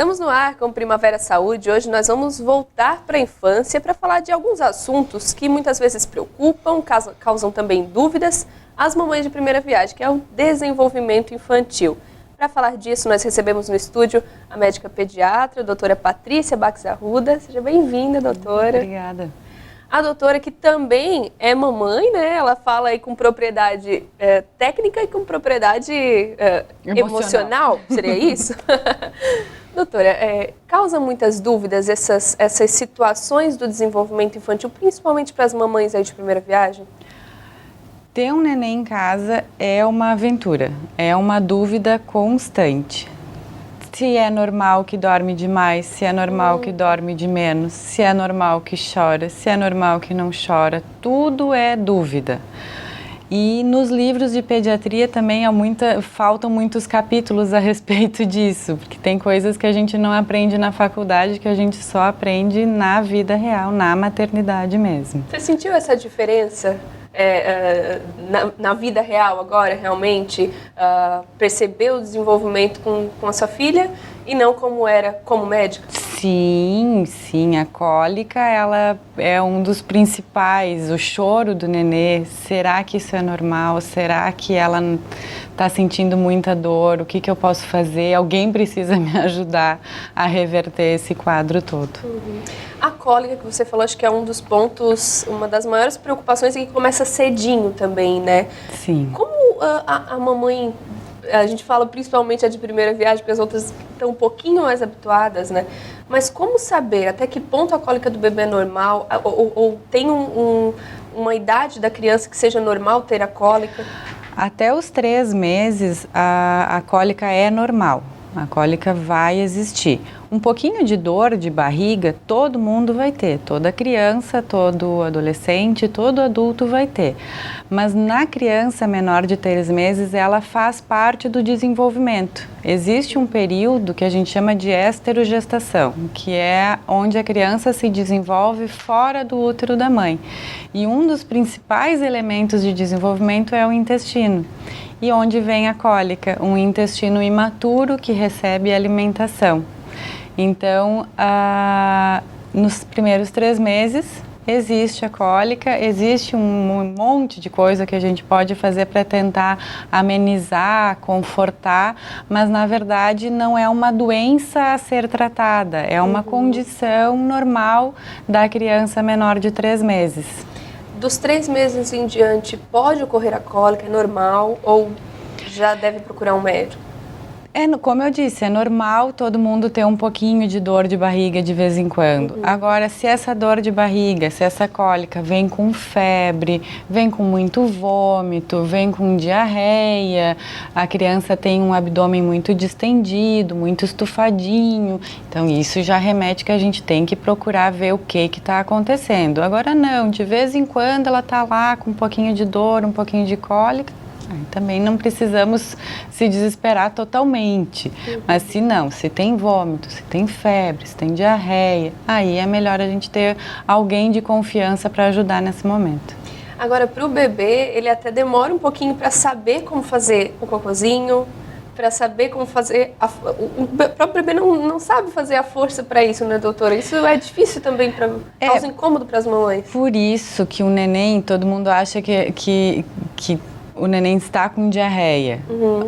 Estamos no ar com Primavera Saúde. Hoje nós vamos voltar para a infância para falar de alguns assuntos que muitas vezes preocupam, causam também dúvidas às mamães de primeira viagem, que é o desenvolvimento infantil. Para falar disso, nós recebemos no estúdio a médica pediatra, a doutora Patrícia Bax Arruda. Seja bem-vinda, doutora. Obrigada. A doutora que também é mamãe, né? Ela fala aí com propriedade técnica e com propriedade emocional, seria isso? Doutora, causa muitas dúvidas essas situações do desenvolvimento infantil, principalmente para as mamães aí de primeira viagem? Ter um neném em casa é uma aventura, é uma dúvida constante. Se é normal que dorme demais, se é normal que dorme de menos, se é normal que chora, se é normal que não chora, tudo é dúvida. E nos livros de pediatria também faltam muitos capítulos a respeito disso, porque tem coisas que a gente não aprende na faculdade, que a gente só aprende na vida real, na maternidade mesmo. Você sentiu essa diferença? Na vida real agora, realmente, percebeu o desenvolvimento com a sua filha e não como era como médica? Sim, a cólica ela é um dos principais, o choro do nenê, será que isso é normal? Será que ela está sentindo muita dor? O que eu posso fazer? Alguém precisa me ajudar a reverter esse quadro todo. Uhum. A cólica que você falou, acho que é um dos pontos, uma das maiores preocupações é que começa cedinho também, né? Sim. Como a mamãe, a gente fala principalmente a de primeira viagem, porque as outras estão um pouquinho mais habituadas, né? Mas como saber até que ponto a cólica do bebê é normal ou tem uma idade da criança que seja normal ter a cólica? Até os 3 meses a cólica é normal. A cólica vai existir. Um pouquinho de dor de barriga todo mundo vai ter, toda criança, todo adolescente, todo adulto vai ter. Mas na criança menor de 3 meses, ela faz parte do desenvolvimento. Existe um período que a gente chama de esterogestação, que é onde a criança se desenvolve fora do útero da mãe. E um dos principais elementos de desenvolvimento é o intestino. E onde vem a cólica? Um intestino imaturo que recebe alimentação. Então, nos primeiros 3 meses existe a cólica, existe um monte de coisa que a gente pode fazer para tentar amenizar, confortar, mas na verdade não é uma doença a ser tratada, é uma condição normal da criança menor de 3 meses. Dos 3 meses em diante, pode ocorrer a cólica, é normal ou já deve procurar um médico? Como eu disse, é normal todo mundo ter um pouquinho de dor de barriga de vez em quando. Agora, se essa dor de barriga, se essa cólica vem com febre, vem com muito vômito, vem com diarreia, a criança tem um abdômen muito distendido, muito estufadinho, então isso já remete que a gente tem que procurar ver o que está acontecendo. Agora não, de vez em quando ela está lá com um pouquinho de dor, um pouquinho de cólica, também não precisamos se desesperar totalmente, mas se tem vômito, se tem febre, se tem diarreia, aí é melhor a gente ter alguém de confiança para ajudar nesse momento. Agora, para o bebê, ele até demora um pouquinho para saber como fazer o cocôzinho, para saber como fazer... O próprio bebê não sabe fazer a força para isso, né, doutora? Isso é difícil também, causa incômodo para as mamães. Por isso que o neném, todo mundo acha que o neném está com diarreia.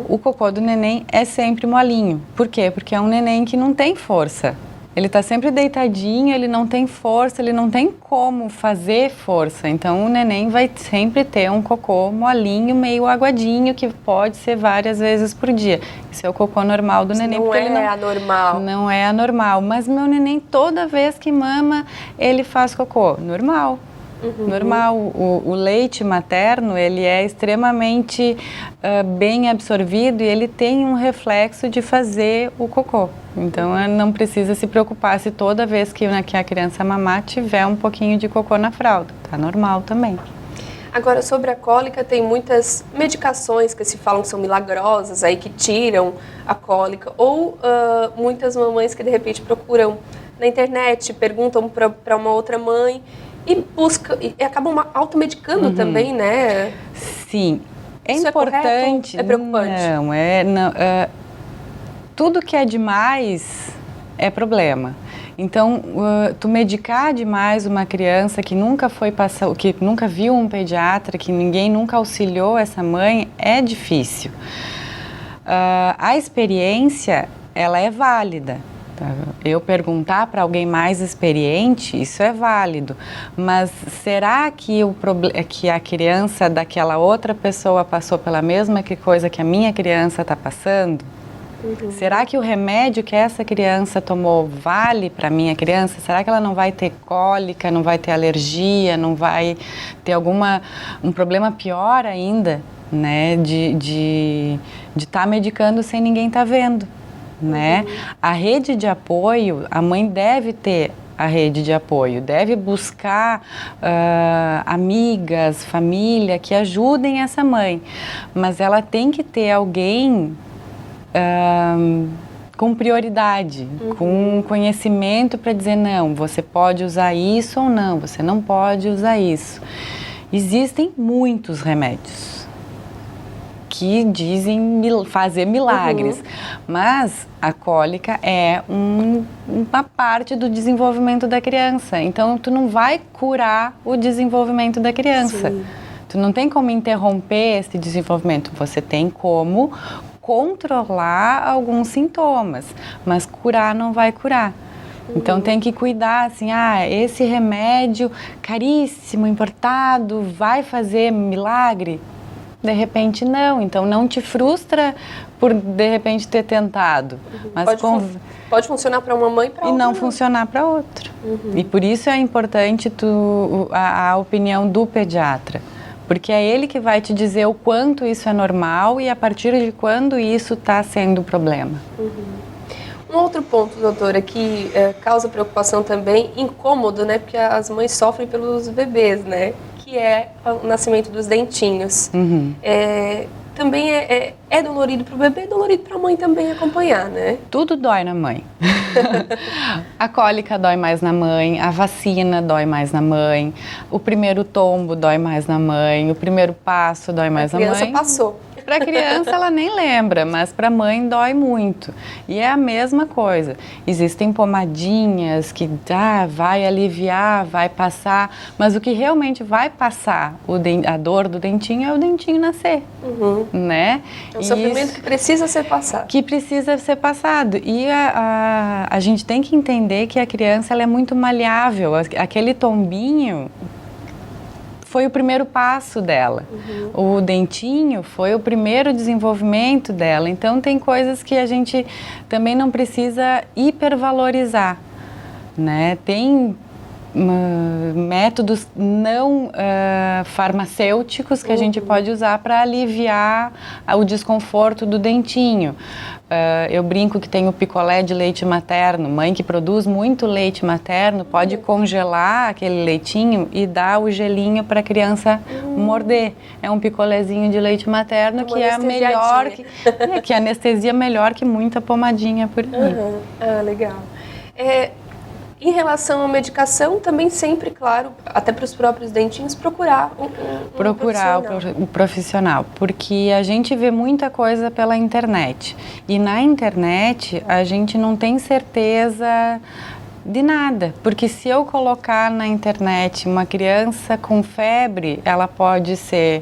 O cocô do neném é sempre molinho. Por quê? Porque é um neném que não tem força. Ele está sempre deitadinho, ele não tem força, ele não tem como fazer força. Então, o neném vai sempre ter um cocô molinho, meio aguadinho, que pode ser várias vezes por dia. Esse é o cocô normal do neném. Não é anormal. Não é anormal. Mas meu neném, toda vez que mama, ele faz cocô. Normal. Normal, o leite materno ele é extremamente bem absorvido e ele tem um reflexo de fazer o cocô. Então não precisa se preocupar se toda vez que a criança mamar tiver um pouquinho de cocô na fralda, tá normal também. Agora, sobre a cólica, tem muitas medicações que se falam que são milagrosas, aí que tiram a cólica, ou muitas mamães que de repente procuram na internet, perguntam para uma outra mãe e acabam automedicando também, né? Sim. É Isso importante. É preocupante? Não, tudo que é demais é problema. Então, tu medicar demais uma criança que nunca foi passar, que nunca viu um pediatra, que ninguém nunca auxiliou essa mãe, é difícil. A experiência, ela é válida. Eu perguntar para alguém mais experiente, isso é válido. Mas será que que a criança daquela outra pessoa passou pela mesma coisa que a minha criança está passando? Uhum. Será que o remédio que essa criança tomou vale para a minha criança? Será que ela não vai ter cólica, não vai ter alergia, não vai ter um problema pior ainda, né? De estar medicando sem ninguém estar vendo, né? Uhum. A rede de apoio, a mãe deve ter a rede de apoio, deve buscar amigas, família que ajudem essa mãe, mas ela tem que ter alguém com prioridade, com conhecimento para dizer não, você pode usar isso ou não, você não pode usar isso. Existem muitos remédios que dizem fazer milagres, mas a cólica é uma parte do desenvolvimento da criança, então tu não vai curar o desenvolvimento da criança. Sim. Tu não tem como interromper esse desenvolvimento, você tem como controlar alguns sintomas, mas curar não vai curar. Então tem que cuidar, assim, esse remédio caríssimo, importado, vai fazer milagre? De repente não, então não te frustra por de repente ter tentado. Mas pode funcionar para uma mãe e para outra. E não funcionar para outra. E por isso é importante a opinião do pediatra. Porque é ele que vai te dizer o quanto isso é normal e a partir de quando isso está sendo problema. Um outro ponto, doutora, que causa preocupação também, incômodo, né? Porque as mães sofrem pelos bebês, né? Que é o nascimento dos dentinhos. Também é dolorido para o bebê, é dolorido para a mãe também acompanhar, né? Tudo dói na mãe. A cólica dói mais na mãe, a vacina dói mais na mãe, o primeiro tombo dói mais na mãe, o primeiro passo dói mais na mãe. A criança passou. Para a criança ela nem lembra, mas para a mãe dói muito. E é a mesma coisa. Existem pomadinhas que vai aliviar, vai passar, mas o que realmente vai passar a dor do dentinho é o dentinho nascer, né? É um sofrimento que precisa ser passado. Que precisa ser passado. E a gente tem que entender que a criança ela é muito maleável. Aquele tombinho foi o primeiro passo dela. O dentinho foi o primeiro desenvolvimento dela. Então, tem coisas que a gente também não precisa hipervalorizar, né? Tem métodos não farmacêuticos que a gente pode usar para aliviar o desconforto do dentinho. Eu brinco que tem o picolé de leite materno. Mãe que produz muito leite materno pode congelar aquele leitinho e dar o gelinho para a criança morder. É um picolézinho de leite materno que é melhor, que anestesia melhor que muita pomadinha por aí. Legal. Em relação à medicação, também sempre, claro, até para os próprios dentinhos, procurar o profissional, porque a gente vê muita coisa pela internet. E na internet a gente não tem certeza de nada, porque se eu colocar na internet uma criança com febre, ela pode ser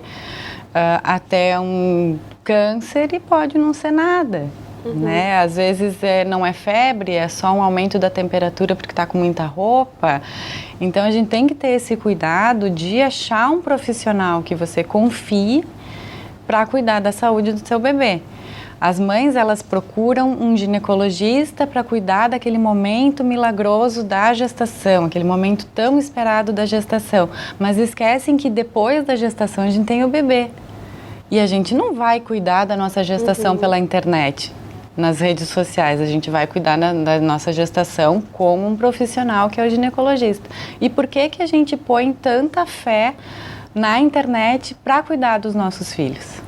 até um câncer e pode não ser nada. Né? Às vezes não é febre, é só um aumento da temperatura porque está com muita roupa. Então a gente tem que ter esse cuidado de achar um profissional que você confie para cuidar da saúde do seu bebê. As mães, elas procuram um ginecologista para cuidar daquele momento milagroso da gestação, aquele momento tão esperado da gestação, mas esquecem que depois da gestação a gente tem o bebê. E a gente não vai cuidar da nossa gestação pela internet. Nas redes sociais, a gente vai cuidar da nossa gestação com um profissional que é o ginecologista. E por que a gente põe tanta fé na internet para cuidar dos nossos filhos?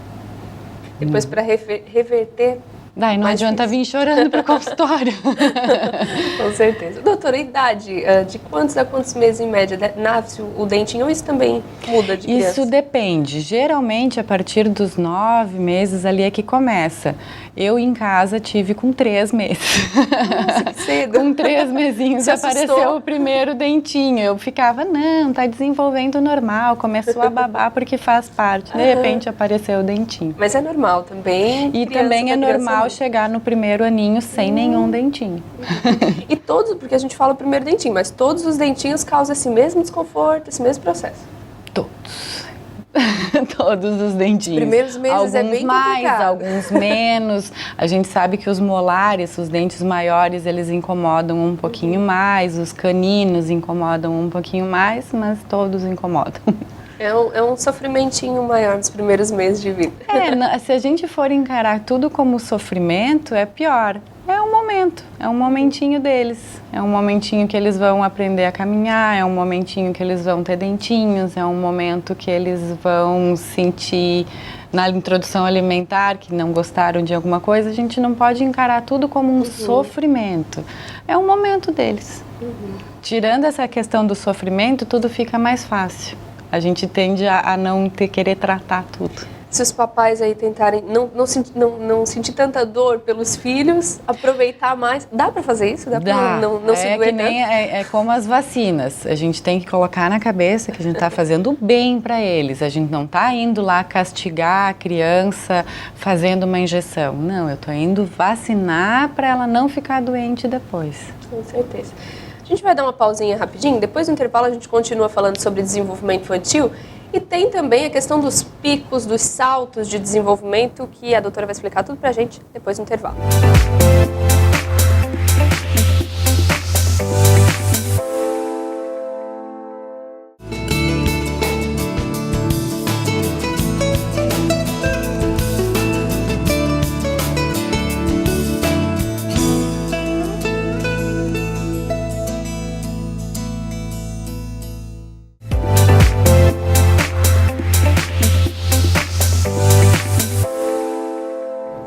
Depois, para reverter Daí não adianta vir chorando para o consultório. Com certeza. Doutora, a idade, de quantos a quantos meses em média nasce o dentinho, ou isso também muda de criança? Isso depende. Geralmente, a partir dos 9 meses ali é que começa. Eu em casa tive com 3 meses. Nossa, que cedo. Com 3 mesinhos apareceu o primeiro dentinho. Eu ficava, não, tá desenvolvendo normal, começou a babar porque faz parte. De repente apareceu o dentinho. Mas é normal também? E também é normal chegar no primeiro aninho sem nenhum dentinho. E todos, porque a gente fala o primeiro dentinho, mas todos os dentinhos causam esse mesmo desconforto, esse mesmo processo? Todos. Todos os dentinhos. Os primeiros meses alguns é bem mais, complicado. alguns menos. A gente sabe que os molares, os dentes maiores, eles incomodam um pouquinho mais, os caninos incomodam um pouquinho mais, mas todos incomodam. É um sofrimentinho maior nos primeiros meses de vida. Se a gente for encarar tudo como sofrimento, é pior. É um momentinho deles. É um momentinho que eles vão aprender a caminhar, é um momentinho que eles vão ter dentinhos, é um momento que eles vão sentir na introdução alimentar que não gostaram de alguma coisa. A gente não pode encarar tudo como um sofrimento. É um momento deles. Tirando essa questão do sofrimento, tudo fica mais fácil. A gente tende a não querer tratar tudo. Se os papais aí tentarem não sentir tanta dor pelos filhos, aproveitar mais, dá para fazer isso? Dá para não se doer tanto? É como as vacinas, a gente tem que colocar na cabeça que a gente está fazendo bem para eles, a gente não está indo lá castigar a criança fazendo uma injeção, não, eu estou indo vacinar para ela não ficar doente depois. Com certeza. A gente vai dar uma pausinha rapidinho, depois do intervalo a gente continua falando sobre desenvolvimento infantil. E tem também a questão dos picos, dos saltos de desenvolvimento, que a doutora vai explicar tudo pra gente depois do intervalo.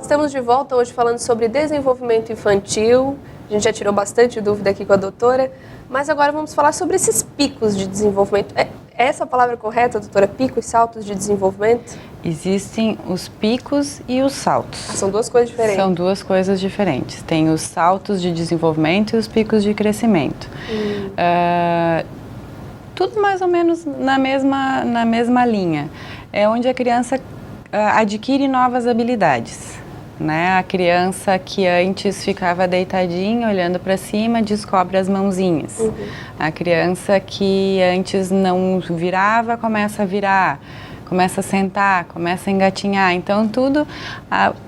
Estamos de volta hoje falando sobre desenvolvimento infantil. A gente já tirou bastante dúvida aqui com a doutora, mas agora vamos falar sobre esses picos de desenvolvimento. É essa a palavra correta, doutora? Picos e saltos de desenvolvimento? Existem os picos e os saltos. São duas coisas diferentes? São duas coisas diferentes. Tem os saltos de desenvolvimento e os picos de crescimento. Tudo mais ou menos na mesma linha. É onde a criança adquire novas habilidades. Né? A criança que antes ficava deitadinha, olhando para cima, descobre as mãozinhas. A criança que antes não virava, começa a virar, começa a sentar, começa a engatinhar. Então, tudo,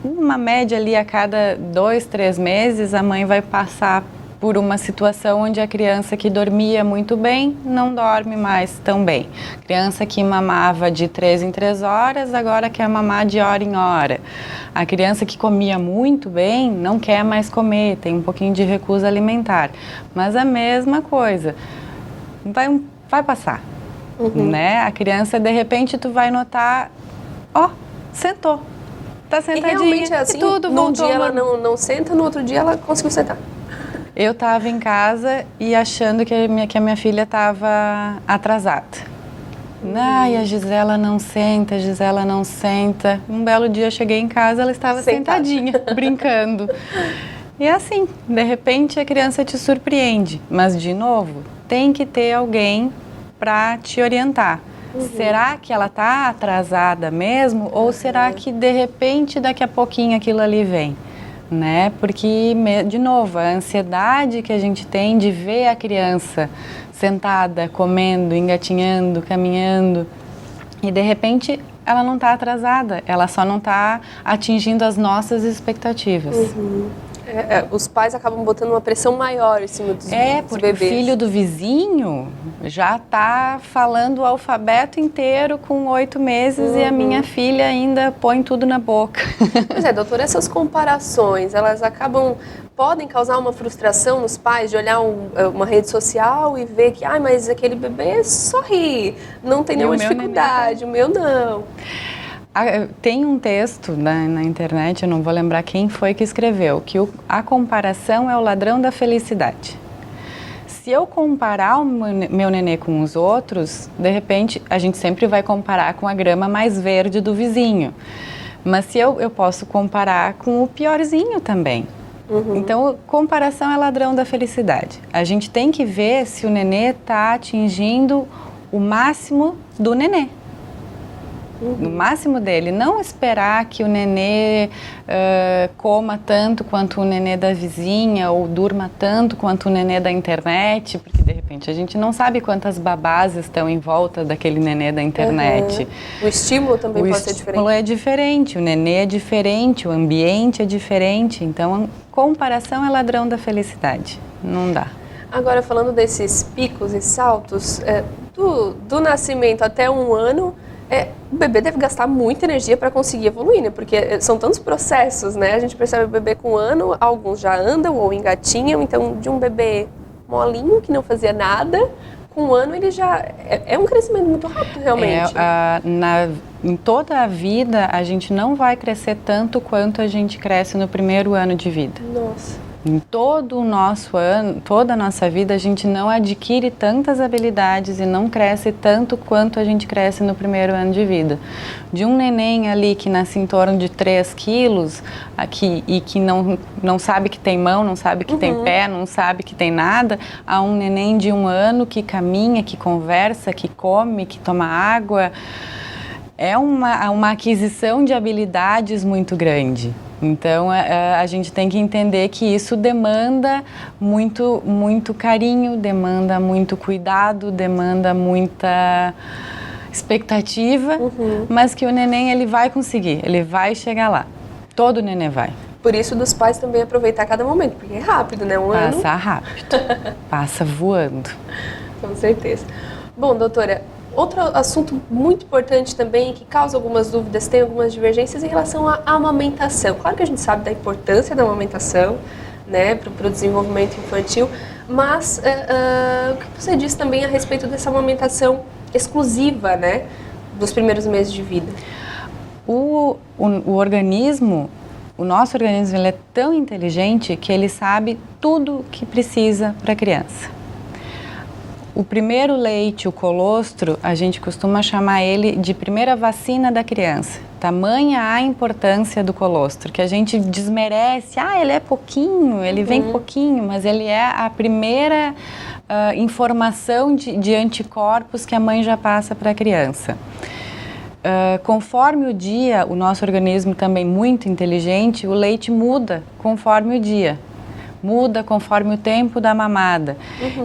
uma média ali a cada 2, 3 meses, a mãe vai passar por uma situação onde a criança que dormia muito bem não dorme mais tão bem. Criança que mamava de 3 em 3 horas, agora quer mamar de hora em hora. A criança que comia muito bem não quer mais comer, tem um pouquinho de recusa alimentar. Mas a mesma coisa, vai passar. Né? A criança, de repente, tu vai notar, sentou. Tá sentadinha. E realmente é assim, e tudo num dia ela não senta, no outro dia ela conseguiu sentar. Eu estava em casa e achando que a minha filha estava atrasada. Ai, a Gisela não senta, a Gisela não senta. Um belo dia eu cheguei em casa, ela estava sentadinha, brincando. E assim, de repente a criança te surpreende. Mas, de novo, tem que ter alguém para te orientar. Será que ela está atrasada mesmo? Ou será que, de repente, daqui a pouquinho aquilo ali vem? Né? Porque, de novo, a ansiedade que a gente tem de ver a criança sentada, comendo, engatinhando, caminhando, e de repente ela não está atrasada, ela só não está atingindo as nossas expectativas. Os pais acabam botando uma pressão maior em cima dos bebês. Porque o filho do vizinho já está falando o alfabeto inteiro com 8 meses e a minha filha ainda põe tudo na boca. Pois é, doutora, essas comparações, elas podem causar uma frustração nos pais de olhar uma rede social e ver que, mas aquele bebê sorri, não tem nenhuma dificuldade, o meu não. Tem um texto na internet, eu não vou lembrar quem foi que escreveu, que a comparação é o ladrão da felicidade. Se eu comparar o meu nenê com os outros, de repente a gente sempre vai comparar com a grama mais verde do vizinho. Mas se eu posso comparar com o piorzinho também. Então, comparação é ladrão da felicidade. A gente tem que ver se o nenê está atingindo o máximo do nenê. No máximo dele, não esperar que o nenê coma tanto quanto o nenê da vizinha ou durma tanto quanto o nenê da internet, porque de repente a gente não sabe quantas babás estão em volta daquele nenê da internet. O estímulo também pode ser diferente. O estímulo é diferente, o nenê é diferente, o ambiente é diferente, então comparação é ladrão da felicidade, não dá. Agora, falando desses picos e saltos, do nascimento até 1 ano, o bebê deve gastar muita energia para conseguir evoluir, né? Porque são tantos processos, né? A gente percebe o bebê com 1 ano, alguns já andam ou engatinham, então de um bebê molinho, que não fazia nada, com 1 ano ele já... É um crescimento muito rápido, realmente. Em toda a vida, a gente não vai crescer tanto quanto a gente cresce no primeiro ano de vida. Nossa. Em todo o nosso ano, toda a nossa vida, a gente não adquire tantas habilidades e não cresce tanto quanto a gente cresce no primeiro ano de vida. De um neném ali que nasce em torno de 3 quilos e que não sabe que tem mão, não sabe que tem pé, não sabe que tem nada, a um neném de 1 ano que caminha, que conversa, que come, que toma água. É uma aquisição de habilidades muito grande. Então, a gente tem que entender que isso demanda muito, muito carinho, demanda muito cuidado, demanda muita expectativa, mas que o neném ele vai conseguir, ele vai chegar lá. Todo neném vai. Por isso, dos pais também aproveitar cada momento, porque é rápido, né? 1 ano... Passa rápido, passa voando. Com certeza. Bom, doutora, outro assunto muito importante também, que causa algumas dúvidas, tem algumas divergências em relação à amamentação. Claro que a gente sabe da importância da amamentação, né, para o desenvolvimento infantil, mas o que você diz também a respeito dessa amamentação exclusiva, né, dos primeiros meses de vida? O organismo, o nosso organismo, ele é tão inteligente que ele sabe tudo que precisa para a criança. O primeiro leite, o colostro, a gente costuma chamar ele de primeira vacina da criança. Tamanha a importância do colostro, que a gente desmerece. Ele é pouquinho, ele vem pouquinho, mas ele é a primeira informação de anticorpos que a mãe já passa para a criança. Conforme o dia, o nosso organismo também muito inteligente, o leite muda conforme o dia. Muda conforme o tempo da mamada.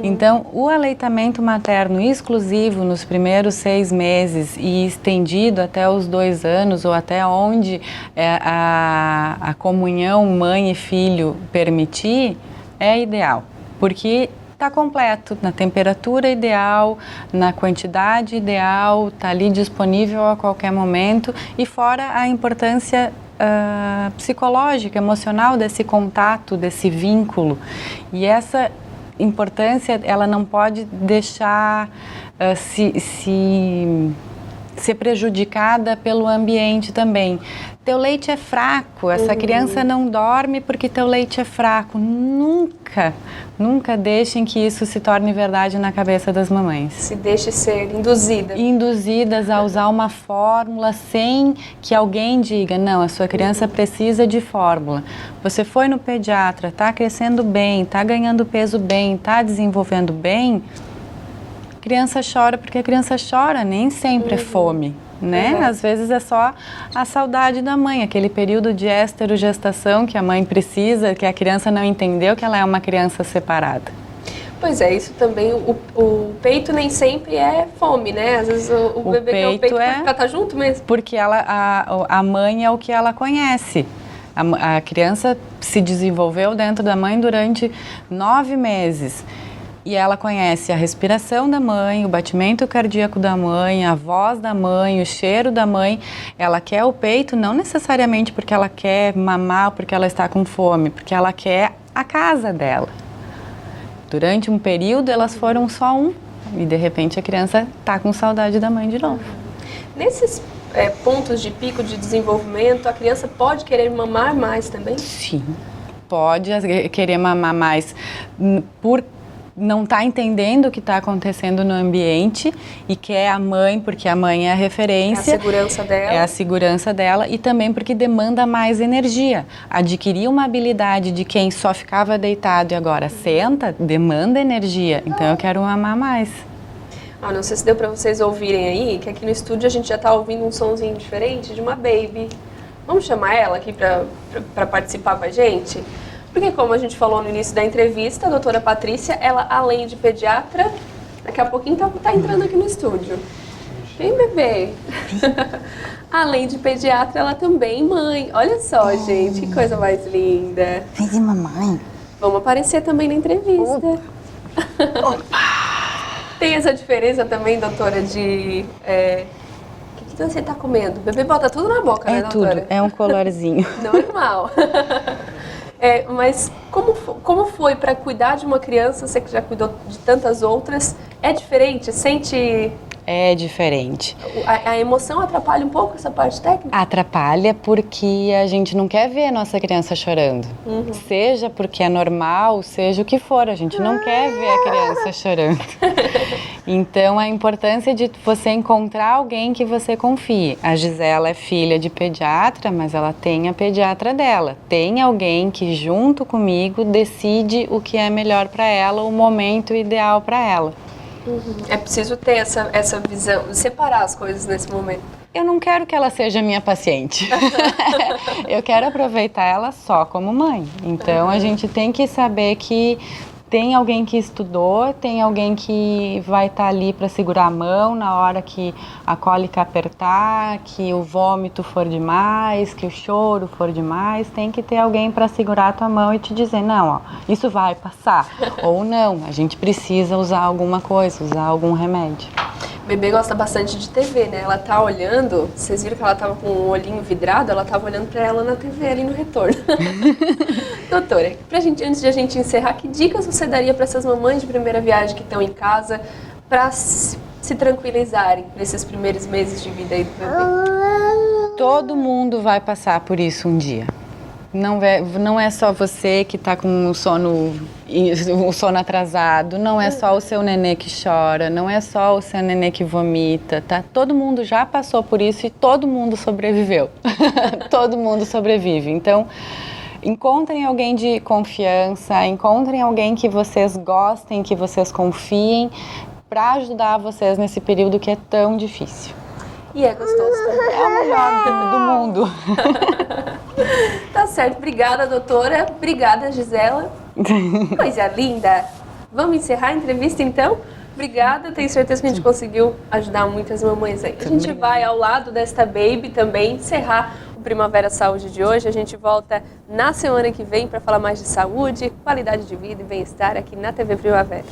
Então, o aleitamento materno exclusivo nos primeiros 6 meses e estendido até os 2 anos ou até onde a comunhão mãe e filho permitir, é ideal, porque está completo, na temperatura ideal, na quantidade ideal, está ali disponível a qualquer momento e fora a importância psicológica, emocional desse contato, desse vínculo. E essa importância, ela não pode deixar ser prejudicada pelo ambiente também. Teu leite é fraco, essa criança não dorme porque teu leite é fraco. Nunca deixem que isso se torne verdade na cabeça das mamães. Se deixe ser induzida. Induzidas a usar uma fórmula sem que alguém diga, não, a sua criança precisa de fórmula. Você foi no pediatra, está crescendo bem, está ganhando peso bem, está desenvolvendo bem, a criança chora porque a criança chora, nem sempre é fome. Né? Às vezes é só a saudade da mãe, aquele período de esterogestação que a mãe precisa, que a criança não entendeu que ela é uma criança separada. Pois é, isso também, o peito nem sempre é fome, né? Às vezes o bebê quer o peito para estar junto mesmo. Porque a mãe é o que ela conhece. A criança se desenvolveu dentro da mãe durante 9 meses. E ela conhece a respiração da mãe, o batimento cardíaco da mãe, a voz da mãe, o cheiro da mãe. Ela quer o peito não necessariamente porque ela quer mamar ou porque ela está com fome, porque ela quer a casa dela. Durante um período elas foram só um e de repente a criança está com saudade da mãe de novo. Nesses pontos de pico de desenvolvimento, a criança pode querer mamar mais também? Sim, pode querer mamar mais por não está entendendo o que está acontecendo no ambiente e quer a mãe, porque a mãe é a referência. É a segurança dela. É a segurança dela e também porque demanda mais energia. Adquirir uma habilidade de quem só ficava deitado e agora senta, demanda energia. Então eu quero mamar mais. Não sei se deu para vocês ouvirem aí, que aqui no estúdio a gente já está ouvindo um sonzinho diferente de uma baby. Vamos chamar ela aqui para participar com a gente? Porque como a gente falou no início da entrevista, a doutora Patrícia, ela além de pediatra, daqui a pouquinho tá entrando aqui no estúdio. Vem, bebê. Além de pediatra, ela também mãe. Olha só, gente, que coisa mais linda. Vem de mamãe. Vamos aparecer também na entrevista. Opa. Tem essa diferença também, doutora, de... O que você tá comendo? O bebê bota tudo na boca, né, doutora? Tudo, é um colarzinho. Normal. Mas como foi para cuidar de uma criança, você que já cuidou de tantas outras, é diferente? Sente... É diferente. A emoção atrapalha um pouco essa parte técnica? Atrapalha porque a gente não quer ver a nossa criança chorando. Seja porque é normal, seja o que for, a gente não quer ver a criança chorando. Então, a importância de você encontrar alguém que você confie. A Gisela é filha de pediatra, mas ela tem a pediatra dela. Tem alguém que, junto comigo, decide o que é melhor para ela, o momento ideal para ela. É preciso ter essa visão, separar as coisas nesse momento. Eu não quero que ela seja minha paciente. Eu quero aproveitar ela só como mãe. Então, a gente tem que saber que tem alguém que estudou, tem alguém que vai estar ali para segurar a mão na hora que a cólica apertar, que o vômito for demais, que o choro for demais. Tem que ter alguém para segurar a tua mão e te dizer, não, ó, isso vai passar. Ou não, a gente precisa usar alguma coisa, usar algum remédio. O bebê gosta bastante de TV, né? Ela tá olhando, vocês viram que ela tava com o olhinho vidrado, ela tava olhando para ela na TV ali no retorno. Doutora, antes de a gente encerrar, que dicas você daria para essas mamães de primeira viagem que estão em casa para se tranquilizarem nesses primeiros meses de vida aí do bebê? Todo mundo vai passar por isso um dia. Não é só você que está com o sono atrasado, não é só o seu nenê que chora, não é só o seu nenê que vomita, tá? Todo mundo já passou por isso e todo mundo sobreviveu. Todo mundo sobrevive. Então, encontrem alguém de confiança, encontrem alguém que vocês gostem, que vocês confiem, para ajudar vocês nesse período que é tão difícil. E é gostoso também. É o melhor do mundo. Tá certo. Obrigada, doutora. Obrigada, Gisela. Coisa linda. Vamos encerrar a entrevista, então? Obrigada. Tenho certeza que a gente conseguiu ajudar muitas mamães aí. A gente vai ao lado desta baby também encerrar o Primavera Saúde de hoje. A gente volta na semana que vem para falar mais de saúde, qualidade de vida e bem-estar aqui na TV Primavera.